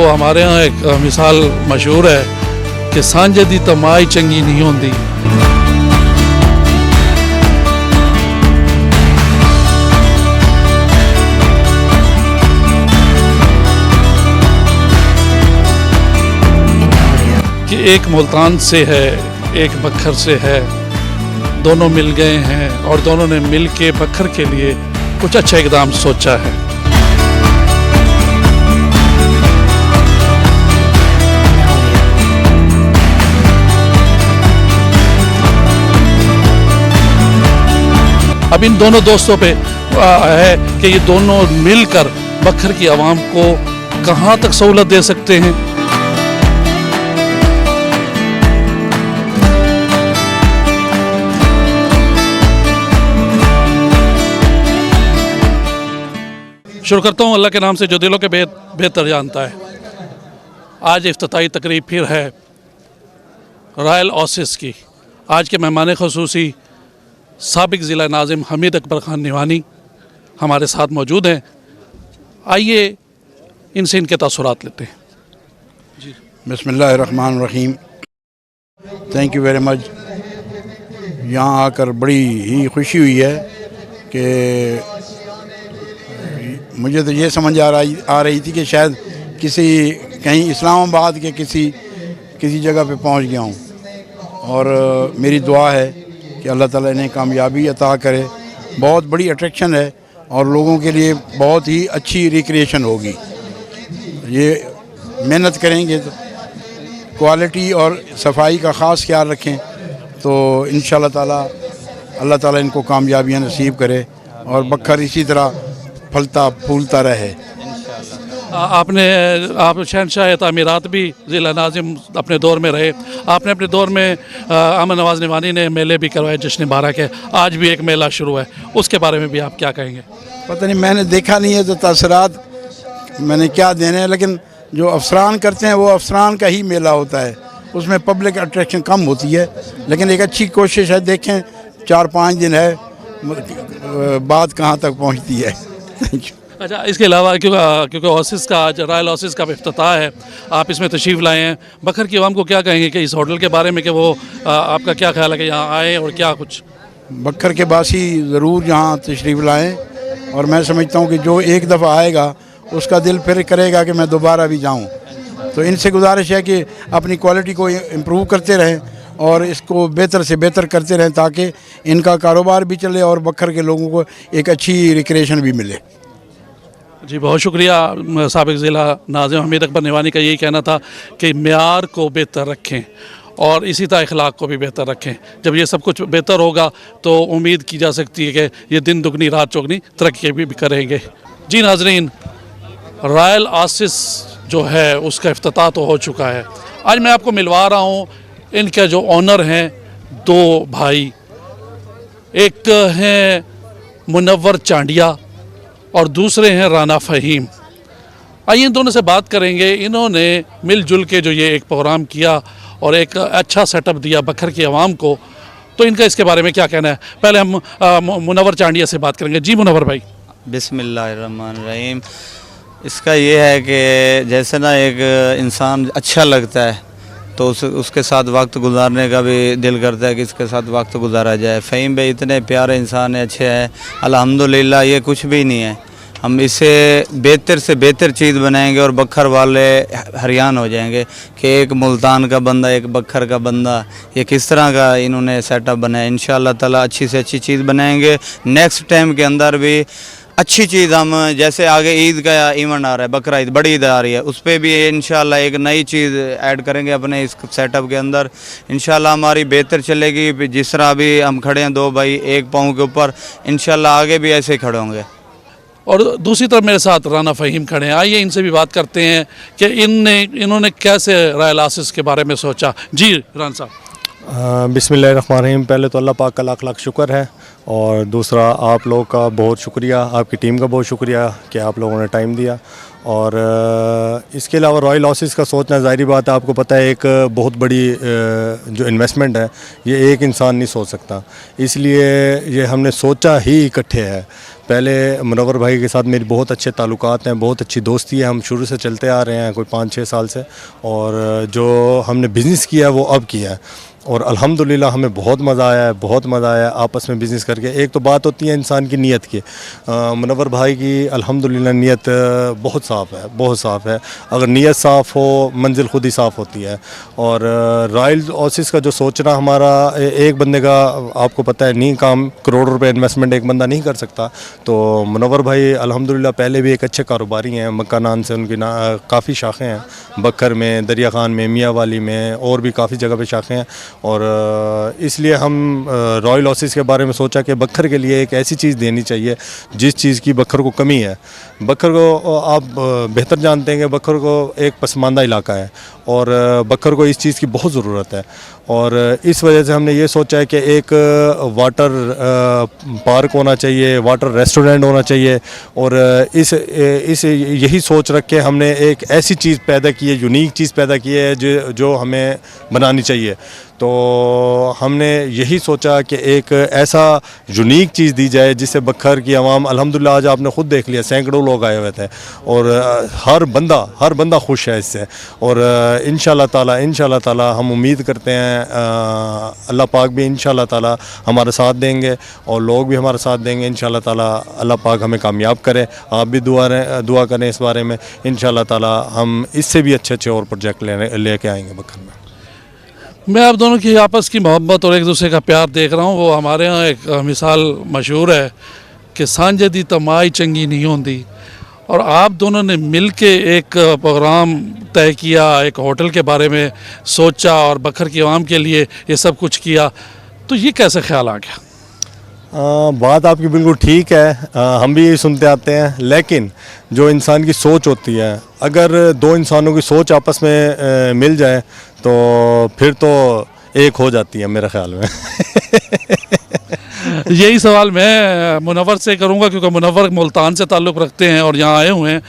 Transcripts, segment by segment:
हमारे यहाँ एक मिसाल मशहूर है कि सांझे दी तमाई चंगी नहीं होंदी। कि एक मुल्तान से है, एक बखर से है, दोनों मिल गए हैं और दोनों ने मिल के बखर के लिए कुछ अच्छा इकदाम सोचा है। अब इन दोनों दोस्तों पे है कि ये दोनों मिलकर बखर की आवाम को कहाँ तक सहूलत दे सकते हैं। शुरू करता हूँ अल्लाह के नाम से जो दिलों के बेहतर जानता है। आज इफ्तिताई तकरीब फिर है रॉयल ओसिस की। आज के मेहमान ख़ुसूसी साबिक ज़िला नाज़िम हमीद अकबर ख़ान निवानी हमारे साथ मौजूद हैं। आइए इनसे इनके तासुरात लेते हैं। जी बिस्मिल्लाहिर्रहमानिर्रहीम। Thank you very much. यहाँ आकर बड़ी ही खुशी हुई है कि मुझे तो ये समझ आ रही थी कि शायद कहीं इस्लामाबाद के किसी जगह पे पहुँच गया हूँ। और मेरी दुआ है कि अल्लाह ताला इन्हें कामयाबी अता करे। बहुत बड़ी अट्रैक्शन है और लोगों के लिए बहुत ही अच्छी रिक्रिएशन होगी। ये मेहनत करेंगे तो क्वालिटी और सफाई का ख़ास ख्याल रखें तो इंशाअल्लाह ताला अल्लाह ताला इनको कामयाबियाँ नसीब करे और बखर इसी तरह फलता फूलता रहे। आप शहनशाह तामीरात भी ज़िला नाज़िम अपने दौर में रहे। आपने अपने दौर में अहमद नवाज़ निवानी ने मेले भी करवाए जश्न बारह के। आज भी एक मेला शुरू है, उसके बारे में भी आप क्या कहेंगे? पता नहीं, मैंने देखा नहीं है तो तासरात मैंने क्या देने हैं, लेकिन जो अफसरान करते हैं वो अफसरान का ही मेला होता है, उसमें पब्लिक अट्रैक्शन कम होती है। लेकिन एक अच्छी कोशिश है, देखें 4-5 दिन है, बात कहाँ तक पहुँचती है। अच्छा, इसके अलावा क्योंकि ओसिस का आज रॉयल ओसिस का इफ्तिताह है, आप इसमें तशरीफ़ लाए हैं। बखर की आवाम को क्या कहेंगे कि इस होटल के बारे में कि वो आपका क्या ख्याल है कि यहाँ आए और क्या कुछ? बखर के बासी ज़रूर यहाँ तशरीफ़ लाएँ और मैं समझता हूँ कि जो एक दफ़ा आएगा उसका दिल फिर करेगा कि मैं दोबारा भी जाऊँ। तो इनसे गुजारिश है कि अपनी क्वालिटी को इम्प्रूव करते रहें और इसको बेहतर से बेहतर करते रहें ताकि इनका कारोबार भी चले और बखर के लोगों को एक अच्छी रिक्रिएशन भी मिले। जी बहुत शुक्रिया। साबिक ज़िला नाज़िम हमीद अकबर निवानी का यही कहना था कि मेयार को बेहतर रखें और इसी तरह अखलाक को भी बेहतर रखें। जब ये सब कुछ बेहतर होगा तो उम्मीद की जा सकती है कि ये दिन दुगनी रात चौगनी तरक्की भी करेंगे। जी नाजरीन, रॉयल ओसिस जो है उसका इफ्तिताह तो हो चुका है। आज मैं आपको मिलवा रहा हूँ इनके जो ऑनर हैं, दो भाई। एक हैं मुनव्वर चांडिया और दूसरे हैं राना फ़हीम। आइए इन दोनों से बात करेंगे। इन्होंने मिलजुल के जो ये एक प्रोग्राम किया और एक अच्छा सेटअप दिया बखर की आवाम को, तो इनका इसके बारे में क्या कहना है। पहले हम मुनव्वर चांडिया से बात करेंगे। जी मुनव्वर भाई। बिस्मिल्लाहिर्रहमानिर्रहीम। इसका ये है कि जैसे ना एक इंसान अच्छा लगता है तो उसके साथ वक्त गुजारने का भी दिल करता है कि इसके साथ वक्त गुजारा जाए। फ़हीम भाई इतने प्यारे इंसान है, अच्छे हैं, अल्हम्दुलिल्लाह। ये कुछ भी नहीं है, हम इसे बेहतर से बेहतर चीज़ बनाएंगे और बखर वाले हरियान हो जाएंगे कि एक मुल्तान का बंदा, एक बखर का बंदा, ये किस तरह का इन्होंने सेटअप बनाया। इंशाअल्लाह ताला अच्छी से अच्छी चीज़ बनाएंगे। नेक्स्ट टाइम के अंदर भी अच्छी चीज़ हम, जैसे आगे ईद का इवेंट आ रहा है, बकरा ईद, बड़ी ईद आ रही है, उस पर भी इंशाल्लाह एक नई चीज़ ऐड करेंगे अपने इस सेटअप के अंदर। इंशाल्लाह हमारी बेहतर चलेगी। जिस तरह अभी हम खड़े हैं दो भाई एक पाँव के ऊपर, इंशाल्लाह आगे भी ऐसे ही खड़े होंगे। और दूसरी तरफ मेरे साथ राना फ़हीम खड़े हैं। आइए इनसे भी बात करते हैं कि इन्होंने कैसे रॉयल ओसिस के बारे में सोचा। जी राना साहब। बिस्मिल्लाहिर्रहमानिर्रहीम। पहले तो अल्लाह पाक का लाख लाख शुक्र है, और दूसरा आप लोगों का बहुत शुक्रिया, आपकी टीम का बहुत शुक्रिया कि आप लोगों ने टाइम दिया। और इसके अलावा रॉयल हॉर्सेस का सोचना ज़ाहिर बात है, आपको पता है एक बहुत बड़ी जो इन्वेस्टमेंट है ये एक इंसान नहीं सोच सकता, इसलिए ये हमने सोचा ही इकट्ठे है। पहले मुनव्वर भाई के साथ मेरी बहुत अच्छे ताल्लुकात हैं, बहुत अच्छी दोस्ती है, हम शुरू से चलते आ रहे हैं कोई 5-6 साल से, और जो हमने बिज़नेस किया है वो अब किया है, और अल्हम्दुलिल्लाह हमें बहुत मज़ा आया है, बहुत मज़ा आया है आपस में बिज़नेस करके। एक तो बात होती है इंसान की नीयत की, मुनव्वर भाई की अल्हम्दुलिल्लाह नीयत बहुत साफ़ है, बहुत साफ़ है। अगर नीयत साफ़ हो मंजिल खुद ही साफ़ होती है। और रॉयल हॉर्सेस का जो सोचना हमारा, एक बंदे का आपको पता है नहीं काम, करोड़ रुपए इन्वेस्टमेंट एक बंदा नहीं कर सकता। तो मुनव्वर भाई अल्हम्दुलिल्लाह पहले भी एक अच्छे कारोबारी हैं, मक्का नान से उनकी काफ़ी शाखें हैं, बकर में, दरिया खान में, मियाँ वाली में, और भी काफ़ी जगह पे शाखें हैं। और इसलिए हम रॉयल हॉर्सेस के बारे में सोचा कि बकर के लिए एक ऐसी चीज़ देनी चाहिए जिस चीज़ की बकर को कमी है। बकर को आप बेहतर जानते हैं कि बकर को एक पसमानदा इलाका है, और बकर को इस चीज़ की बहुत ज़रूरत है। और इस वजह से हमने ये सोचा है कि एक वाटर पार्क होना चाहिए, वाटर रेस्टोरेंट होना चाहिए, और इस यही सोच रख के हमने एक ऐसी चीज़ पैदा की है, यूनिक चीज़ पैदा की है जो हमें बनानी चाहिए। तो हमने यही सोचा कि एक ऐसा यूनिक चीज़ दी जाए जिससे बखर की आवाम, अल्हम्दुलिल्लाह आज आपने ख़ुद देख लिया सैकड़ों लोग आए हुए थे, और हर बंदा खुश है इससे। और इंशाल्लाह ताला हम उम्मीद करते हैं अल्लाह पाक भी इंशाल्लाह ताला हमारा साथ देंगे, और लोग भी हमारा साथ देंगे इंशाल्लाह ताला। अल्लाह पाक हमें कामयाब करे, आप भी दुआ करें इस बारे में। इंशाल्लाह ताला हम इससे भी अच्छे और प्रोजेक्ट लेके आएंगे बखर में। मैं आप दोनों की आपस की मोहब्बत और एक दूसरे का प्यार देख रहा हूँ। वो हमारे यहाँ एक मिसाल मशहूर है कि सांझे दी तमाई चंगी नहीं होती, और आप दोनों ने मिल के एक प्रोग्राम तय किया, एक होटल के बारे में सोचा और बखर की आवाम के लिए ये सब कुछ किया, तो ये कैसे ख्याल आ गया? बात आपकी बिल्कुल ठीक है, हम भी यही सुनते आते हैं, लेकिन जो इंसान की सोच होती है, अगर दो इंसानों की सोच आपस में मिल जाए तो फिर तो एक हो जाती है मेरे ख्याल में। यही सवाल मैं मुनव्वर से करूंगा, क्योंकि मुनव्वर मुल्तान से ताल्लुक़ रखते हैं और यहाँ आए हुए हैं।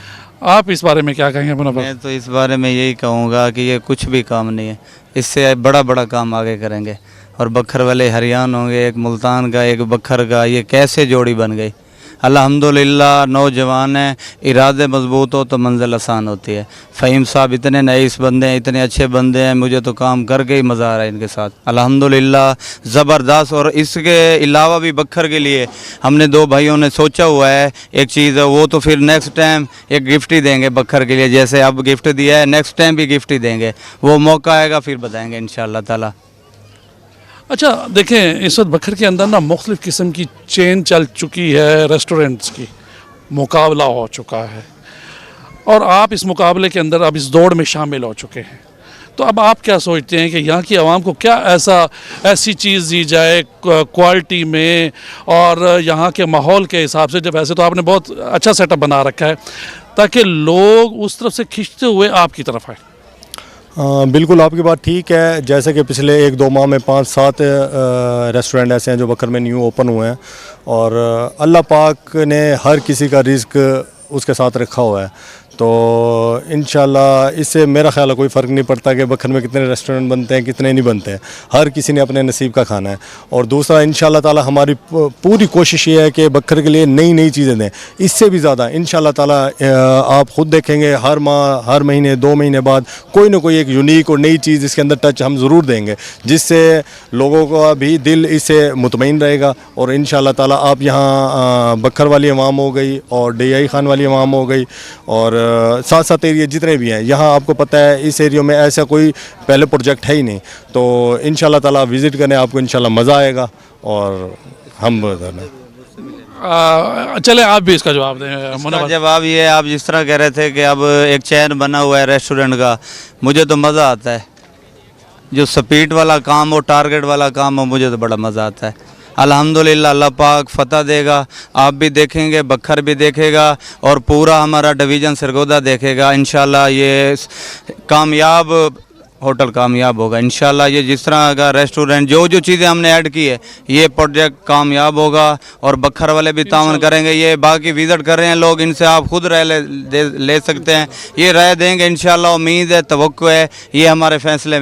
आप इस बारे में क्या कहेंगे मुनव्वर? मैं तो इस बारे में यही कहूँगा कि ये कुछ भी काम नहीं है, इससे बड़ा काम आगे करेंगे, और बखर वाले हरियाण होंगे, एक मुल्तान का एक बखर का, ये कैसे जोड़ी बन गई। अल्हम्दुलिल्लाह नौजवान हैं, इरादे मजबूत हो तो मंजिल आसान होती है। फ़हीम साहब इतने नईस बंदे हैं, इतने अच्छे बंदे हैं, मुझे तो काम करके ही मज़ा आ रहा है इनके साथ अल्हम्दुलिल्लाह, ज़बरदस्त। और इसके अलावा भी बखर के लिए हमने 2 भाइयों ने सोचा हुआ है एक चीज़, वो तो फिर नेक्स्ट टाइम एक गिफ्ट ही देंगे बखर के लिए, जैसे अब गिफ्ट दिया है नेक्स्ट टाइम भी गिफ्ट ही देंगे, वो मौका आएगा फिर बताएँगे इंशाअल्लाह ताला। अच्छा देखें, इस वक्त बखर के अंदर ना मुख्तलिफ़ किस्म की चेन चल चुकी है, रेस्टोरेंट्स की मुकाबला हो चुका है, और आप इस मुकाबले के अंदर अब इस दौड़ में शामिल हो चुके हैं। तो अब आप क्या सोचते हैं कि यहाँ की आवाम को क्या ऐसी चीज़ दी जाए क्वालिटी में और यहाँ के माहौल के हिसाब से, जब वैसे तो आपने बहुत अच्छा सेटअप बना रखा है, ताकि लोग उस तरफ से खींचते हुए आपकी तरफ आए? बिल्कुल आपकी बात ठीक है। जैसे कि पिछले 1-2 माह में 5-7 रेस्टोरेंट ऐसे हैं जो बकर में न्यू ओपन हुए हैं, और अल्लाह पाक ने हर किसी का रिज़्क उसके साथ रखा हुआ है। तो इंशाल्लाह इससे मेरा ख्याल है कोई फ़र्क नहीं पड़ता कि बखर में कितने रेस्टोरेंट बनते हैं कितने नहीं बनते हैं, हर किसी ने अपने नसीब का खाना है। और दूसरा इंशाल्लाह ताला हमारी पूरी कोशिश ये है कि बखर के लिए नई चीज़ें दें, इससे भी ज़्यादा इंशाल्लाह ताला आप ख़ुद देखेंगे हर माह, हर महीने, 2 महीने बाद कोई ना कोई एक यूनिक और नई चीज़ इसके अंदर टच हम ज़रूर देंगे, जिससे लोगों का भी दिल इससे मुतमईन रहेगा। और इंशाल्लाह ताला आप यहाँ बखर वाली अवाम हो गई और DI खान वाली अवाम हो गई, और साथ एरिया जितने भी हैं, यहाँ आपको पता है इस एरिया में ऐसा कोई पहले प्रोजेक्ट है ही नहीं। तो इंशाल्लाह ताला विज़िट करें, आपको इंशाल्लाह मज़ा आएगा। और हम चले आप भी इसका जवाब दें। इसका जवाब ये है, आप जिस तरह कह रहे थे कि अब एक चैन बना हुआ है रेस्टोरेंट का, मुझे तो मज़ा आता है। जो स्पीड वाला काम हो, टारगेट वाला काम हो, मुझे तो बड़ा मज़ा आता है। अल्हम्दुलिल्लाह अल्लाह पाक फ़तह देगा, आप भी देखेंगे, बखर भी देखेगा, और पूरा हमारा डिवीज़न सरगोदा देखेगा। इंशाल्लाह ये कामयाब होटल कामयाब होगा इंशाल्लाह। ये जिस तरह का रेस्टोरेंट जो चीज़ें हमने ऐड की है ये प्रोजेक्ट कामयाब होगा और बखर वाले भी तावन करेंगे। ये बाकी विज़िट कर रहे हैं लोग, इनसे आप खुद राय ले सकते हैं, ये राय देंगे इंशाल्लाह। उम्मीद है, तवक्को है, ये हमारे फैसले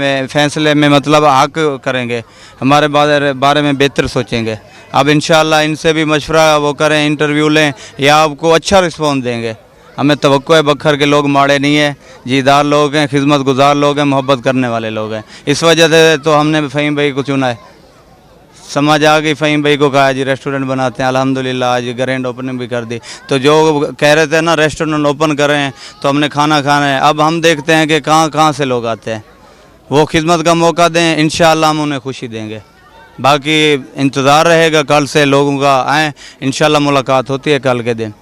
में मतलब हक करेंगे, हमारे बारे में बेहतर सोचेंगे। अब इंशाल्लाह इनसे भी मशवरा वो करें, इंटरव्यू लें, या आपको अच्छा रिस्पॉन्स देंगे। हमें तवक्को है, बखर के लोग माड़े नहीं है, जीदार लोग हैं, खिदमत गुजार लोग हैं, मोहब्बत करने वाले लोग हैं। इस वजह से तो हमने फ़हीम भाई को चुना है। समझ आ गई, फ़हीम भाई को कहा जी रेस्टोरेंट बनाते हैं, अल्हम्दुलिल्लाह आज ग्रैंड ओपनिंग भी कर दी। तो जो कह रहे थे ना रेस्टोरेंट ओपन करें तो हमने खाना खाना है, अब हम देखते हैं कि कहाँ से लोग आते हैं, वो खिदमत का मौका दें, इंशाअल्लाह हम उन्हें खुशी देंगे। बाकी इंतज़ार रहेगा कल से लोगों का, आएँ इंशाअल्लाह मुलाकात होती है कल के दिन।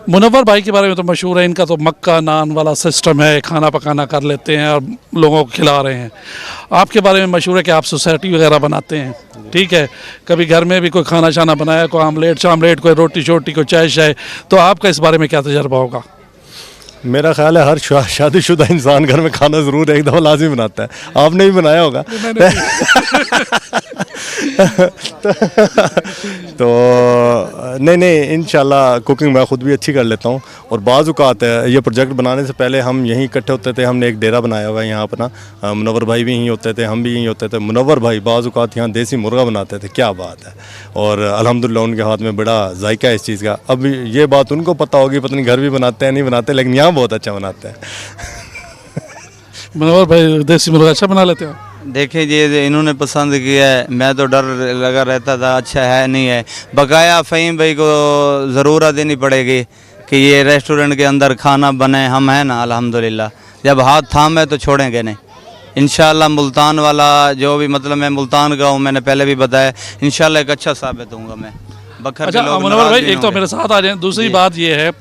मुनव्वर भाई के बारे में तो मशहूर है, इनका तो मक्का नान वाला सिस्टम है, खाना पकाना कर लेते हैं और लोगों को खिला रहे हैं। आपके बारे में मशहूर है कि आप सोसाइटी वगैरह बनाते हैं, ठीक है, कभी घर में भी कोई खाना शाना बनाया, कोई आमलेट चामलेट, कोई रोटी शोटी, कोई चाय शाय, तो आपका इस बारे में क्या तजर्बा होगा? मेरा ख्याल है हर शादीशुदा इंसान घर में खाना ज़रूर एक दफ़ा लाजमी बनाता है, आपने भी बनाया होगा। तो नहीं इंशाल्लाह कुकिंग मैं ख़ुद भी अच्छी कर लेता हूँ। और बाज़ औक़ात ये प्रोजेक्ट बनाने से पहले हम यहीं इकट्ठे होते थे, हमने एक डेरा बनाया हुआ है यहाँ अपना, मुनव्वर भाई भी यहीं होते थे, हम भी यहीं होते थे। मुनव्वर भाई बाज़ औक़ात यहाँ देसी मुर्गा बनाते थे, क्या बात है, और अल्हम्दुलिल्लाह उनके हाथ में बड़ा जायका है इस चीज़ का। अब ये बात उनको पता होगी, पता नहीं घर भी बनाते हैं नहीं बनाते, लेकिन यहाँ बहुत अच्छा बनाते हैं। मुनव्वर भाई देसी मुर्गा अच्छा बना लेते हैं? देखिए जी, इन्होंने पसंद किया है, मैं तो डर लगा रहता था अच्छा है नहीं है। बकाया फ़हीम भाई को ज़रूरत देनी पड़ेगी कि ये रेस्टोरेंट के अंदर खाना बने, हम हैं ना अल्हम्दुलिल्लाह, जब हाथ थामे तो छोड़ेंगे नहीं इंशाअल्लाह। मुल्तान वाला जो भी मतलब मैं मुल्तान का हूँ, मैंने पहले भी बताया, इंशाअल्लाह एक अच्छा साबित होऊंगा मैं। बखर अच्छा मुनव्वर भाई, एक तो मेरे साथ आ जाए, दूसरी बात ये है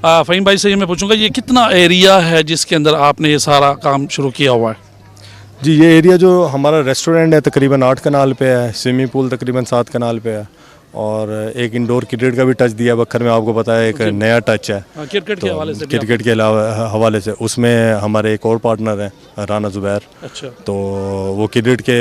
फ़हीम भाई से ये मैं पूछूंगा, ये कितना एरिया है जिसके अंदर आपने ये सारा काम शुरू किया हुआ है? जी ये एरिया जो हमारा रेस्टोरेंट है तकरीबन 8 कनाल पे है, स्विमिंग पूल तकरीबन 7 कनाल पे है, और एक इंडोर क्रिकेट का भी टच दिया बखर में, आपको पता है एक नया टच है क्रिकेट के हवाले से, क्रिकेट के हवाले से उसमें हमारे एक और पार्टनर हैं राना ज़ुबैर। अच्छा, तो वो क्रिकेट के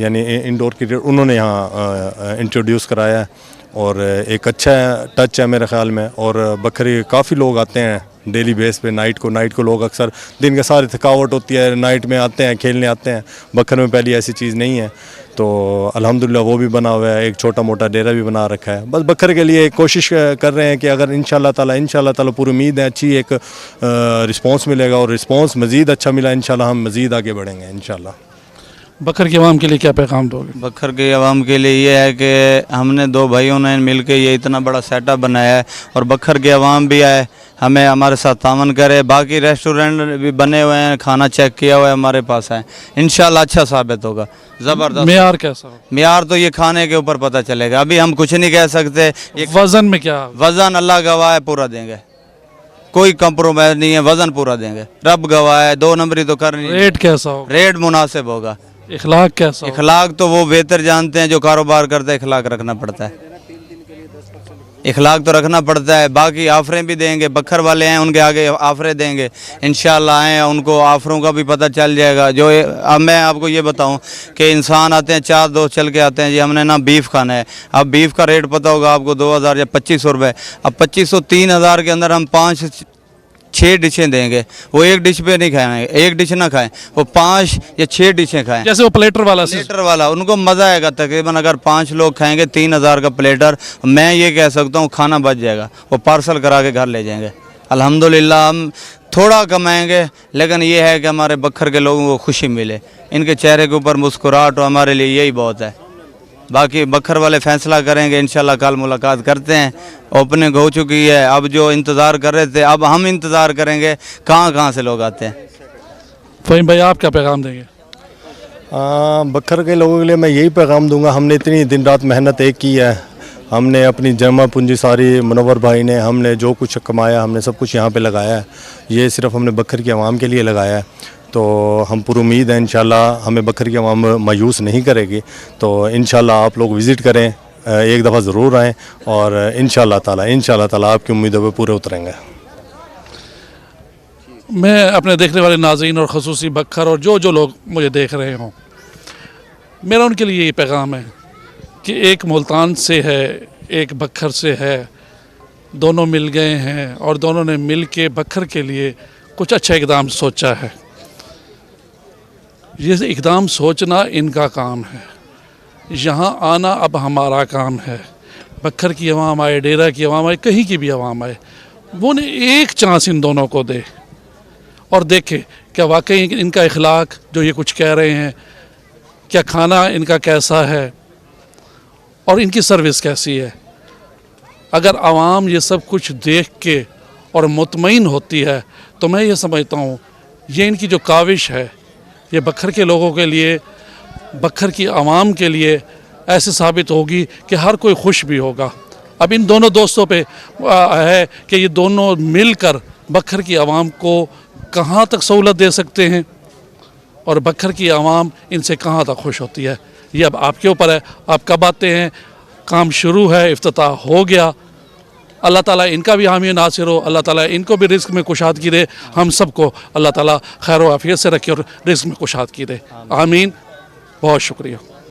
यानी इंडोर क्रिकेट उन्होंने यहाँ इंट्रोड्यूस कराया है, और एक अच्छा टच है मेरे ख़्याल में। और बखरी काफ़ी लोग आते हैं डेली बेस पे, नाइट को लोग अक्सर, दिन के सारी थकावट होती है, नाइट में आते हैं, खेलने आते हैं। बखर में पहली ऐसी चीज़ नहीं है, तो अल्हम्दुलिल्लाह वो भी बना हुआ है, एक छोटा मोटा डेरा भी बना रखा है। बस बखर के लिए कोशिश कर रहे हैं कि अगर इंशाअल्लाह ताला पूरी उम्मीद है अच्छी एक रिस्पांस मिलेगा, और रिस्पांस मज़ीद अच्छा मिला इंशाअल्लाह हम मज़ीद आगे बढ़ेंगे इंशाअल्लाह। बखर की आवाम के लिए क्या पैगाम दोगे? बखर के अवाम के लिए ये है कि हमने दो भाइयों ने मिलकर ये इतना बड़ा सेटअप बनाया है, और बखर के अवाम भी आए, हमें हमारे साथ तावन करे। बाकी रेस्टोरेंट भी बने हुए हैं, खाना चेक किया हुआ है, हमारे पास है, इंशाल्लाह अच्छा साबित होगा, ज़बरदस्त। मेयार कैसा हो? मेयार तो ये खाने के ऊपर पता चलेगा, अभी हम कुछ नहीं कह सकते। वज़न में क्या? वज़न अल्लाह गवाह है, पूरा देंगे, कोई कंप्रोमाइज़ नहीं है, वज़न पूरा देंगे, रब गवाह है, 2 नंबरी तो करनी। रेट कैसा होगा? रेट मुनासिब होगा। इखलाक कैसा? इखलाक तो वो बेहतर जानते हैं जो कारोबार करते हैं, इखलाक रखना पड़ता है, इखलाक तो रखना पड़ता है। बाकी ऑफरें भी देंगे, बखर वाले हैं उनके आगे ऑफरें देंगे इंशाअल्लाह, आए उनको ऑफरों का भी पता चल जाएगा। जो अब मैं आपको ये बताऊं कि इंसान आते हैं, 4 दोस्त चल के आते हैं जी हमने ना बीफ खाना है, अब बीफ का रेट पता होगा आपको 2000 या 2500 रुपये। अब 2500 3000 के अंदर हम 5-6 डिशें देंगे, वो एक डिश पे नहीं खाएंगे, एक डिश ना खाएं, वो 5 या 6 डिशें खाएं। जैसे वो प्लेटर वाला उनको मज़ा आएगा। तकरीबन अगर 5 लोग खाएंगे 3000 का प्लेटर, मैं ये कह सकता हूँ खाना बच जाएगा, वो पार्सल करा के घर ले जाएंगे। अल्हम्दुलिल्लाह हम थोड़ा कमाएंगे, लेकिन ये है कि हमारे बखर के लोगों को खुशी मिले, इनके चेहरे के ऊपर मुस्कुराहट हो, हमारे लिए यही बहुत है। बाकी बखर वाले फैसला करेंगे इंशाल्लाह, कल मुलाकात करते हैं। ओपनिंग हो चुकी है, अब जो इंतज़ार कर रहे थे अब हम इंतज़ार करेंगे कहाँ से लोग आते हैं। फ़हीम भाई आप क्या पैगाम देंगे? बखर के लोगों के लिए मैं यही पैगाम दूंगा, हमने इतनी दिन रात मेहनत एक की है, हमने अपनी जमा पूंजी सारी, मुनव्वर भाई ने, हमने जो कुछ कमाया हमने सब कुछ यहाँ पे लगाया है, ये सिर्फ हमने बखर की आवाम के लिए लगाया है। तो हम पूरी उम्मीद है इंशाल्लाह हमें बखर की आवाम मायूस नहीं करेगी। तो इंशाल्लाह आप लोग विज़िट करें, एक दफ़ा ज़रूर आएँ, और इंशाल्लाह ताला आपकी उम्मीदों पे पूरे उतरेंगे। मैं अपने देखने वाले नाज़रीन और ख़ुसूसी बखर और जो जो लोग मुझे देख रहे हों, मेरा उनके लिए ये पैगाम है कि एक मुल्तान से है, एक बखर से है, दोनों मिल गए हैं और दोनों ने मिल के बखर के लिए कुछ अच्छा इकदाम सोचा है। ये इकदाम सोचना इनका काम है, यहाँ आना अब हमारा काम है। बखर की आवाम आए, डेरा की आवाम आए, कहीं की भी आवाम आए, वो ने एक चांस इन दोनों को दे और देखे क्या वाकई इनका इखलाक जो ये कुछ कह रहे हैं, क्या खाना इनका कैसा है और इनकी सर्विस कैसी है। अगर आवाम ये सब कुछ देख के और मुतमईन होती है तो मैं ये समझता हूँ ये इनकी जो काविश है ये बखर के लोगों के लिए, बखर की आवाम के लिए ऐसे साबित होगी कि हर कोई खुश भी होगा। अब इन दोनों दोस्तों पे है कि ये दोनों मिलकर बखर की आवाम को कहाँ तक सहूलत दे सकते हैं और बखर की आवाम इनसे कहाँ तक खुश होती है। ये अब आपके ऊपर है, आप कब आते हैं। काम शुरू है, इफ्तिताह हो गया। अल्लाह ताला इनका भी हामी नासिर हो, अल्लाह ताला इनको भी रिस्क में कुशादगी दे, हम सबको अल्लाह ताला खैर व आफियत से रखे और रिस्क में कुशादगी दे। आमीन। बहुत शुक्रिया।